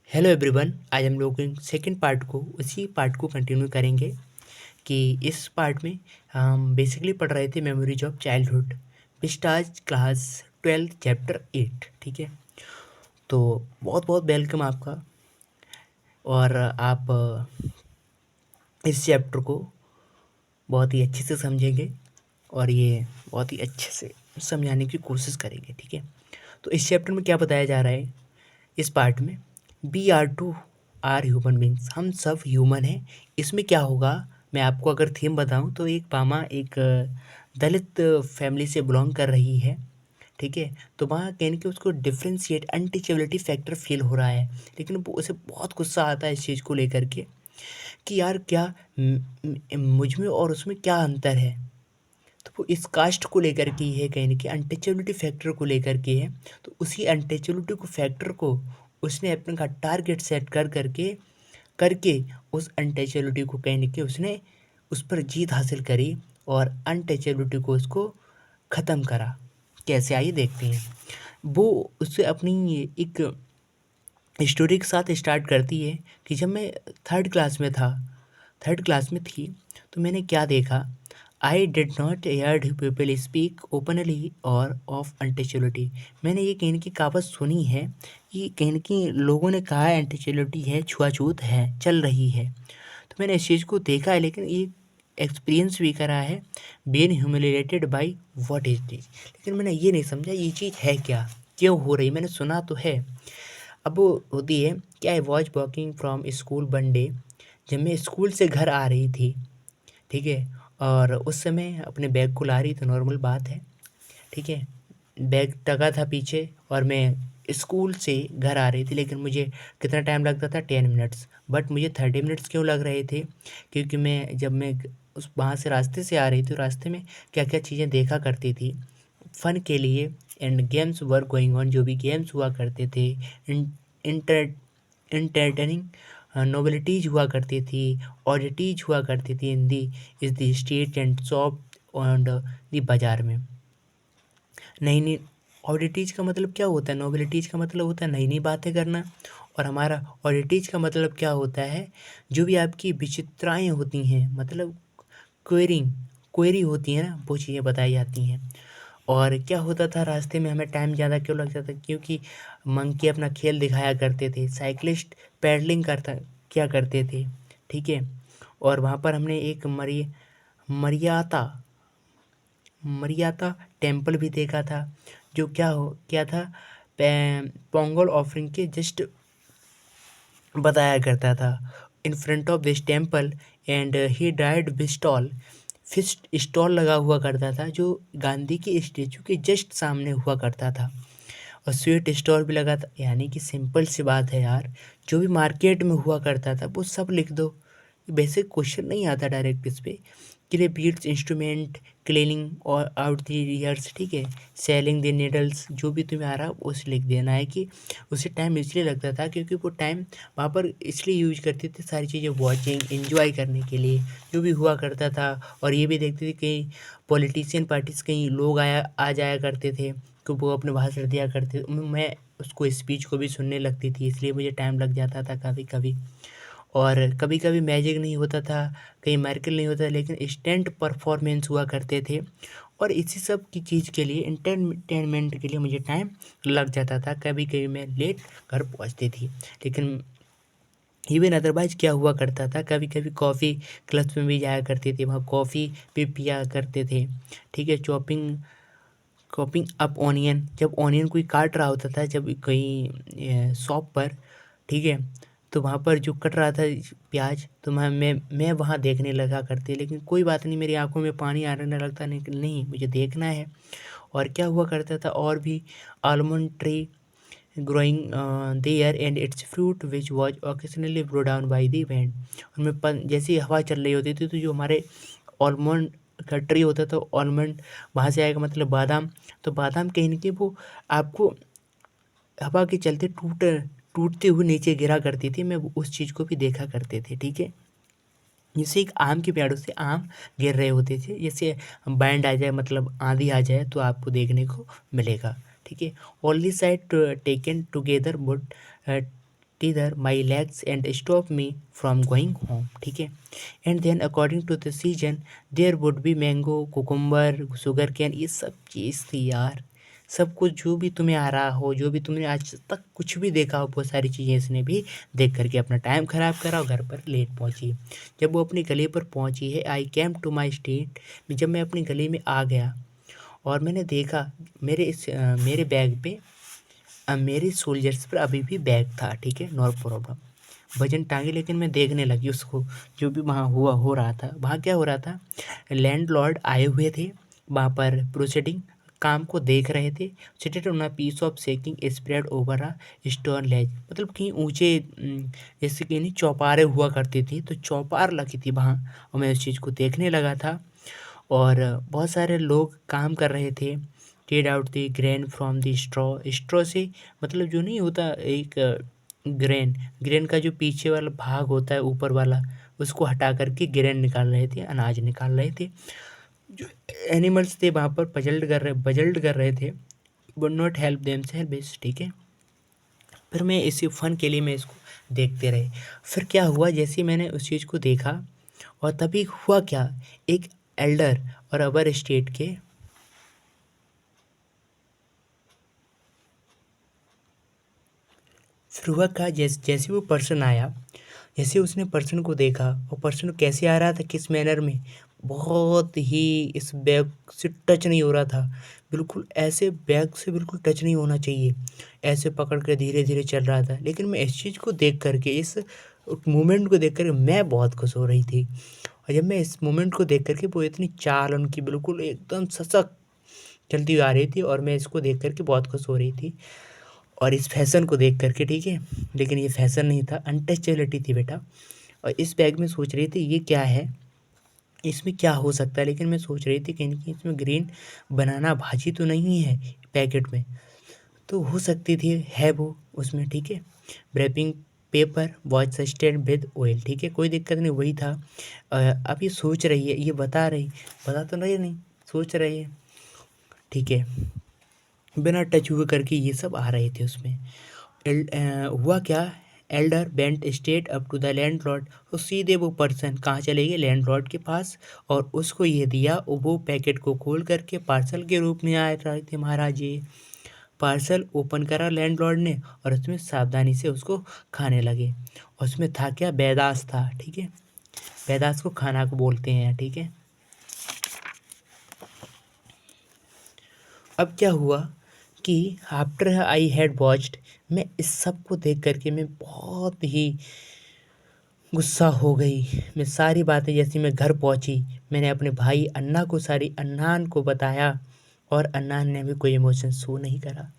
Hello everyone. आज हम लोग सेकंड पार्ट को उसी पार्ट को कंटिन्यू करेंगे कि इस पार्ट में हम बेसिकली पढ़ रहे थे मेमोरीज ऑफ चाइल्डहुड पिस्टाज क्लास 12 चैप्टर 8। ठीक है, तो बहुत बहुत वेलकम आपका। और आप इस चैप्टर को बहुत ही अच्छे से समझेंगे और ये बहुत ही अच्छे से समझाने की कोशिश करेंगे। ठीक है, तो इस चैप्टर में क्या बताया जा रहा है इस पार्ट में, we are too are human beings, हम सब ह्यूमन हैं। इसमें क्या होगा, मैं आपको अगर थीम बताऊं तो एक मामा एक दलित फैमिली से बिलोंग कर रही है। ठीक है, तो वहाँ कहने के उसको डिफ्रेंशिएट अनटीचेबिलिटी फैक्टर फील हो रहा है, लेकिन वो उसे बहुत गुस्सा आता है इस चीज़ को लेकर के कि यार क्या मुझ में और उसमें क्या अंतर है। तो वो इस कास्ट को लेकर के ही है, कहीं ना कहीं अनटचेबिलिटी फैक्टर को लेकर के है। तो उसी अनटचेबिलिटी को फैक्टर को उसने अपने का टारगेट सेट करके उस अनटचेबिलिटी को कहीं ना कहीं उसने उस पर जीत हासिल करी और अनटचेबिलिटी को उसको ख़त्म करा। कैसे, आइए देखते हैं। वो उससे अपनी एक स्टोरी के साथ स्टार्ट करती है कि जब मैं थर्ड क्लास में थी तो मैंने क्या देखा। आई did not here people speak openly और ऑफ अनटचेबिलिटी। मैंने ये कहीं की कहावत सुनी है कि कहीं की लोगों ने कहा है अनटचेबिलिटी है, छुआछूत है, चल रही है। तो मैंने इस चीज़ को देखा है, लेकिन ये एक्सपीरियंस भी करा है, been humiliated by what is this. लेकिन मैंने ये नहीं समझा ये चीज़ है क्या, क्यों हो रही। मैंने सुना तो है। अब वो होती है कि I was walking from school one day, जब मैं स्कूल से घर आ रही थी। ठीक है, और उस समय अपने बैग को ला रही थी, नॉर्मल बात है। ठीक है, बैग टंगा था पीछे और मैं स्कूल से घर आ रही थी, लेकिन मुझे कितना टाइम लगता था, 10 मिनट्स। बट मुझे 30 मिनट्स क्यों लग रहे थे, क्योंकि जब मैं उस वहाँ से रास्ते से आ रही थी, रास्ते में क्या क्या चीज़ें देखा करती थी फ़न के लिए। And games were going on, जो भी गेम्स हुआ करते थे, इंटर इंटरटेनिंग नोवेलिटीज़ हुआ करती थी, ऑडिटीज़ हुआ करती थी in the is the street and shop and the bazaar में। नई नई ऑडिटीज़ का मतलब क्या होता है, नोवेलिटीज़ का मतलब होता है नई नई बातें करना, और हमारा ऑडिटीज़ का मतलब क्या होता है, जो भी आपकी विचित्राएँ होती हैं, मतलब क्वेरिंग क्वेरी होती है ना, वो चीज़ें बताई जाती हैं। और क्या होता था रास्ते में, हमें टाइम ज़्यादा क्यों लग जाता, क्योंकि मंकी अपना खेल दिखाया करते थे, साइकिलिस्ट पैडलिंग करता क्या करते थे। ठीक है, और वहाँ पर हमने एक मरियाता मरियाता टेम्पल भी देखा था, जो क्या था, पोंगल ऑफरिंग के जस्ट बताया करता था। In front of this temple and he died बिस्टॉल, फिस्ट स्टॉल लगा हुआ करता था, जो गांधी के स्टेचू के जस्ट सामने हुआ करता था। और स्वीट स्टॉल भी लगा था। यानी कि सिंपल सी बात है यार, जो भी मार्केट में हुआ करता था वो सब लिख दो। बेसिक क्वेश्चन नहीं आता डायरेक्ट इस पे। क्ले बीट्स इंस्ट्रूमेंट, क्लीनिंग और आउट द ईयर्स, ठीक है, सेलिंग द नीडल्स, जो भी तुम्हें आ रहा उसे लिख देना है। कि उसे टाइम इसलिए लगता था क्योंकि वो टाइम वहाँ पर इसलिए यूज करते थे सारी चीज़ें वॉचिंग एंजॉय करने के लिए, जो भी हुआ करता था। और ये भी देखते थे कहीं पॉलिटिशियन पार्टीज, कहीं लोग आ जाया करते थे, तो वो अपने भाषण दिया करते। मैं उसको स्पीच को भी सुनने लगती थी, इसलिए मुझे टाइम लग जाता था कभी कभी। और कभी कभी मैजिक नहीं होता था, कहीं मेरेकल नहीं होता, लेकिन इंस्टेंट परफॉर्मेंस हुआ करते थे। और इसी सब की चीज़ के लिए, एंटरटेनमेंट के लिए मुझे टाइम लग जाता था। कभी कभी मैं लेट घर पहुंचती थी, लेकिन इवन अदरवाइज क्या हुआ करता था, कभी कभी कॉफ़ी क्लब्स में भी जाया करते थे, वहाँ कॉफ़ी भी पिया करते थे। ठीक है, चॉपिंग अप ऑनियन, जब ऑनियन कोई काट रहा होता था, जब कहीं शॉप पर, ठीक है, तो वहाँ पर जो कट रहा था प्याज, तो मैं वहाँ देखने लगा करती। लेकिन कोई बात नहीं, मेरी आंखों में पानी आने लगता, नहीं मुझे देखना है। और क्या हुआ करता था और भी, almond tree growing there and its fruit which was occasionally blow down by the wind। उनमें जैसी हवा चल रही होती थी, तो जो हमारे आलमंड का ट्री होता था, आलमंड वहाँ से आएगा, मतलब बादाम। तो बादाम कहीं न कहीं वो आपको हवा के चलते टूटते हुए नीचे गिरा करती थी। मैं उस चीज़ को भी देखा करते थे। ठीक है, जैसे एक आम के पेड़ों से आम गिर रहे होते थे, जैसे बैंड आ जाए, मतलब आंधी आ जाए, तो आपको देखने को मिलेगा। ठीक है, only side taken together would tether my legs and stop me from going home, ठीक है। And then according to the season there would be mango, cucumber, sugar cane, ये सब चीज़ थी यार। सब कुछ जो भी तुम्हें आ रहा हो, जो भी तुमने आज तक कुछ भी देखा हो, बहुत सारी चीज़ें इसने भी देख करके अपना टाइम ख़राब करा और घर पर लेट पहुंची। जब वो अपनी गली पर पहुंची है, आई केम टू माई स्टेट, जब मैं अपनी गली में आ गया और मैंने देखा मेरे बैग पे मेरे सोल्जर्स पर अभी भी बैग था, ठीक है, नो प्रॉब्लम। वजन टांगे, लेकिन मैं देखने लगी उसको, जो भी वहाँ हो रहा था। वहाँ क्या हो रहा था, लैंडलॉर्ड आए हुए थे वहाँ पर, प्रोसीडिंग काम को देख रहे थे। Seated on a piece of sacking spread over a stone ledge, मतलब कहीं ऊंचे जैसे कि नहीं चौपारे हुआ करती थी, तो चौपार लगी थी वहाँ, और मैं उस चीज़ को देखने लगा था। और बहुत सारे लोग काम कर रहे थे। Ted out the grain from the straw से, मतलब जो नहीं होता एक ग्रेन का जो पीछे वाला भाग होता है ऊपर वाला, उसको हटा करके ग्रेन निकाल रहे थे, अनाज निकाल रहे थे। जो एनिमल्स थे वहाँ पर बजल्ड कर रहे थे, but not help them self, ठीक है। फिर मैं इसी फन के लिए मैं इसको देखते रहे। फिर क्या हुआ, जैसे मैंने उस चीज़ को देखा, और तभी हुआ क्या, एक एल्डर और अवर स्टेट के फिर हुआ क्या, जैसे वो पर्सन आया, जैसे उसने पर्सन को देखा, और पर्सन कैसे आ रहा था, किस मैनर में, बहुत ही इस बैग से टच नहीं हो रहा था, बिल्कुल ऐसे बैग से बिल्कुल टच नहीं होना चाहिए, ऐसे पकड़ कर धीरे धीरे चल रहा था। लेकिन मैं इस चीज़ को देख करके, इस मोमेंट को देख कर मैं बहुत खुश हो रही थी। और जब मैं इस मोमेंट को देख करके, वो इतनी चाल उनकी बिल्कुल एकदम सशक्त चलती हुई आ रही थी, और मैं इसको देख करके बहुत खुश हो रही थी, और इस फैशन को देख करके, ठीक है। लेकिन ये फैशन नहीं था, अनटचेबिलिटी थी बेटा। और इस बैग में सोच रही थी ये क्या है, इसमें क्या हो सकता है। लेकिन मैं सोच रही थी कहीं कि इसमें ग्रीन बनाना भाजी तो नहीं है पैकेट में, तो हो सकती थी है वो उसमें, ठीक है। Wrapping paper was stained with oil, ठीक है, कोई दिक्कत नहीं, वही था। अब ये सोच रही है, ये बता तो रही नहीं, सोच रही है, ठीक है। बिना टच हुए करके ये सब आ रहे थे उसमें। हुआ क्या, elder went straight up to the landlord, तो सीधे वो पर्सन कहाँ चले गए, लैंडलॉर्ड के पास, और उसको ये दिया, और वो पैकेट को खोल करके पार्सल के रूप में आए रहे थे महाराज ये। पार्सल ओपन करा लैंडलॉर्ड ने, और उसमें सावधानी से उसको खाने लगे। और उसमें था क्या, बैदास था, ठीक है। बैदास को खाना को बोलते हैं, ठीक है। अब क्या हुआ कि आफ्टर आई हैड वॉच्ड, मैं इस सब को देख करके मैं बहुत ही गुस्सा हो गई। मैं सारी बातें, जैसे मैं घर पहुंची, मैंने अपने भाई अन्ना को, सारी अन्नान को बताया, और अन्नान ने भी कोई इमोशन शो नहीं करा।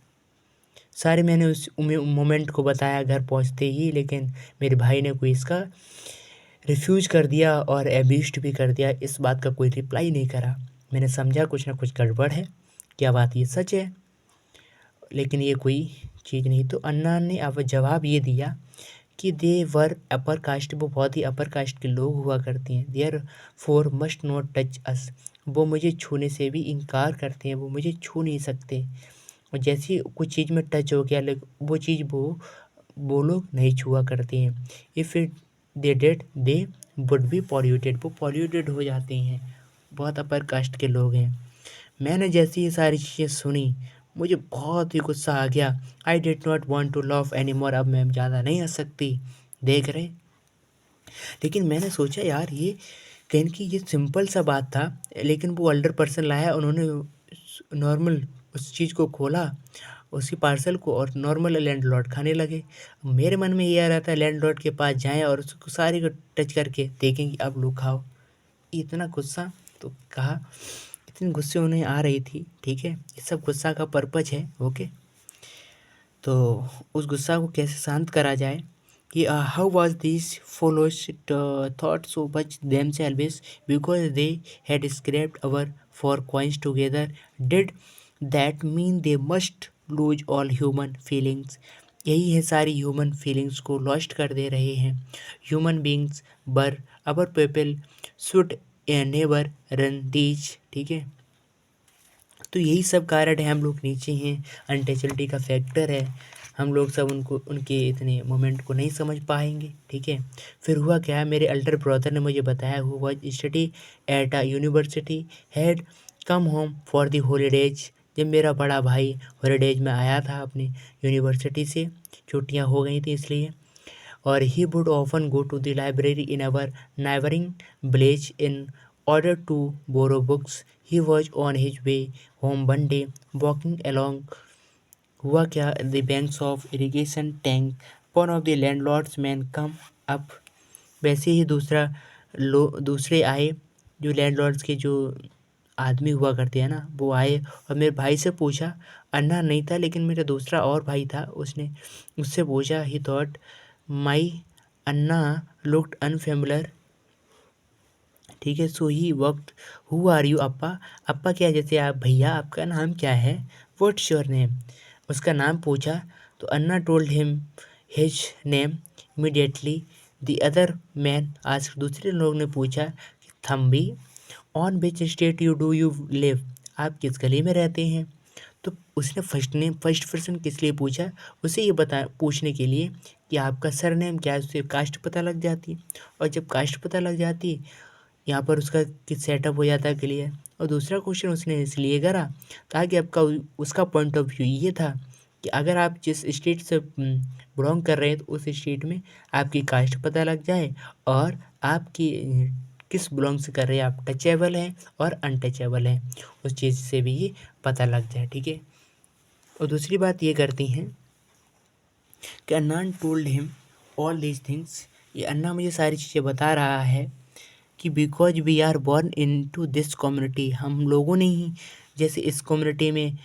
सारे मैंने उस मोमेंट को बताया घर पहुंचते ही, लेकिन मेरे भाई ने कोई इसका रिफ्यूज कर दिया और एब्यूस्ड भी कर दिया, इस बात का कोई रिप्लाई नहीं करा। मैंने समझा कुछ ना कुछ गड़बड़ है, क्या बात ये सच है, लेकिन ये कोई चीज़ नहीं। तो अन्ना ने अब जवाब ये दिया कि दे वर अपर कास्ट, वो बहुत ही अपर कास्ट के लोग हुआ करते हैं, therefore must not touch us, वो मुझे छूने से भी इनकार करते हैं, वो मुझे छू नहीं सकते। और जैसे ही कुछ चीज़ में टच हो गया, वो चीज़ वो लोग नहीं छुआ करते हैं। If it they did they would be polluted, वो पॉल्यूटेड हो जाते हैं, बहुत अपर कास्ट के लोग हैं। मैंने जैसे ये सारी चीज़ें सुनी, मुझे बहुत ही गुस्सा आ गया। I did not want to love any more, अब मैं ज़्यादा नहीं हंस सकती, देख रहे। लेकिन मैंने सोचा यार, ये कहीं की ये सिंपल सा बात था, लेकिन वो अल्डर पर्सन लाया, उन्होंने नॉर्मल उस चीज़ को खोला, उसी पार्सल को, और नॉर्मल लैंडलॉर्ड खाने लगे। मेरे मन में ये आ रहा था लैंडलॉर्ड के पास जाएं और उसको सारी को टच करके देखें कि अब लो खाओ। इतना गुस्सा, तो कहा, इतनी गुस्से होने आ रही थी, ठीक है। ये सब गुस्सा का पर्पज है, ओके। तो उस गुस्सा को कैसे शांत करा जाए, कि how was this fellows thought so much themselves because they had scraped our four coins together, did that mean they must lose all human feelings, यही है, सारी ह्यूमन फीलिंग्स को लॉस्ट कर दे रहे हैं। ह्यूमन बींग्स बर अवर people should never run these, ठीक है। तो यही सब कारण है, हम लोग नीचे हैं, अनटचेबिलिटी का फैक्टर है, हम लोग सब उनको उनके इतने मोमेंट को नहीं समझ पाएंगे, ठीक है। फिर हुआ क्या, मेरे अल्टर ब्रदर ने मुझे बताया who was study at a university had come home for the holidays. जब मेरा बड़ा भाई हॉलीडेज में आया था अपनी यूनिवर्सिटी से, छुट्टियां हो गई थी इसलिए, और he would often go to the library in our neighboring village in order to borrow books. He was on his way home one day, walking along हुआ क्या, the banks of irrigation tank. One of the landlord's men come up. वैसे ही दूसरे आए, जो landlords के जो आदमी हुआ करते हैं ना, वो आए और मेरे भाई से पूछा। अन्ना नहीं था लेकिन मेरा दूसरा और भाई था, उसने उससे पूछा। ही थॉट माई अन्ना लुक्ड अनफेमिलर, ठीक है। सो ही वक्त हु आर यू अप्पा। अप्पा क्या, जैसे आप भैया, आपका नाम क्या है, व्हाट्स योर नेम, उसका नाम पूछा। तो Anna told him his name immediately. The other man asked, दूसरे लोग ने पूछा कि थम्बी on which state do you live, आप किस गली में रहते हैं। तो उसने फर्स्ट पर्सन किस लिए पूछा, उसे ये पूछने के लिए कि आपका सरनेम क्या है, उससे कास्ट पता लग जाती। और जब कास्ट पता लग जाती, यहाँ पर उसका सेटअप हो जाता है क्लियर। और दूसरा क्वेश्चन उसने इसलिए करा ताकि आपका उसका पॉइंट ऑफ व्यू ये था कि अगर आप जिस स्टेट से बिलोंग कर रहे हैं, तो उस स्टेट में आपकी कास्ट पता लग जाए और आपकी किस बिलोंग से कर रहे हैं, आप टचेबल हैं और अनटचेबल हैं, उस चीज़ से भी ये पता लग जाए, ठीक है। और दूसरी बात ये करती हैं कि Anna told him all these things, ये अन्ना मुझे सारी चीज़ें बता रहा है कि because we are born into this community, हम लोगों ने ही जैसे इस कम्युनिटी में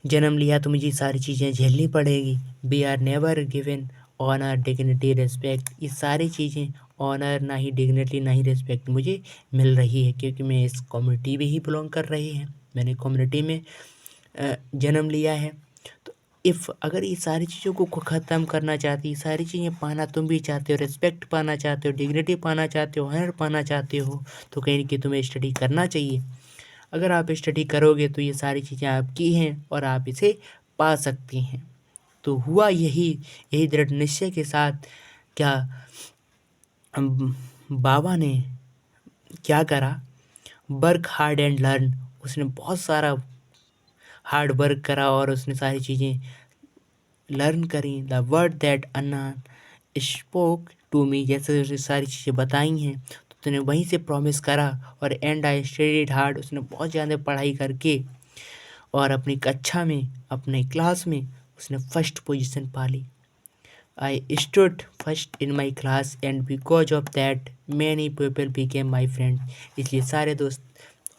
जन्म लिया तो मुझे सारी चीज़ें झेलनी पड़ेगी। We are never given honour dignity respect, ये सारी चीज़ें ऑनर ना ही डिग्निटी ना ही रिस्पेक्ट मुझे मिल रही है क्योंकि मैं इस कम्युनिटी में ही बिलोंग कर रही है, मैंने कम्युनिटी में जन्म लिया है। तो इफ़ अगर ये सारी चीज़ों को ख़त्म करना चाहती, सारी चीज़ें पाना तुम भी चाहते हो, रिस्पेक्ट पाना चाहते हो, डिग्निटी पाना चाहते हो, ऑनर पाना चाहते हो, तो कहीं ना कहीं तुम्हें स्टडी करना चाहिए। अगर आप स्टडी करोगे तो ये सारी चीज़ें आपकी हैं और आप इसे पा सकती हैं। तो हुआ यही यही दृढ़ निश्चय के साथ क्या बाबा ने क्या करा, वर्क हार्ड एंड लर्न, उसने बहुत सारा हार्ड वर्क करा और उसने सारी चीज़ें लर्न करी। The word that Anna spoke to me, जैसे उसने सारी चीज़ें बताई हैं तो उसने वहीं से प्रॉमिस करा। और एंड आई स्टडीड हार्ड, उसने बहुत ज़्यादा पढ़ाई करके और अपनी कक्षा में अपने क्लास में उसने फर्स्ट पोजीशन पा ली। I stood first in my class and because of that many people became my friend, इसलिए सारे दोस्त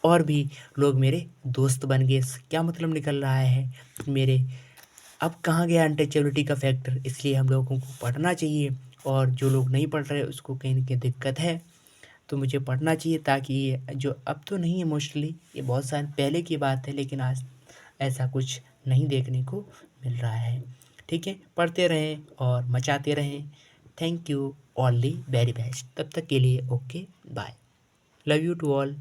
और भी लोग मेरे दोस्त बन गए। क्या मतलब निकल रहा है मेरे, अब कहाँ गया अनटचेबिलिटी का फैक्टर। इसलिए हम लोगों को पढ़ना चाहिए और जो लोग नहीं पढ़ रहे उसको कहीं ना कहीं दिक्कत है, तो मुझे पढ़ना चाहिए ताकि ये जो अब तो नहीं है मोस्टली, ये बहुत साल पहले की बात है, लेकिन आज ऐसा कुछ नहीं देखने को मिल रहा है, ठीक है। पढ़ते रहें और मचाते रहें। Thank you, all the very best. तब तक के लिए okay bye, love you to all.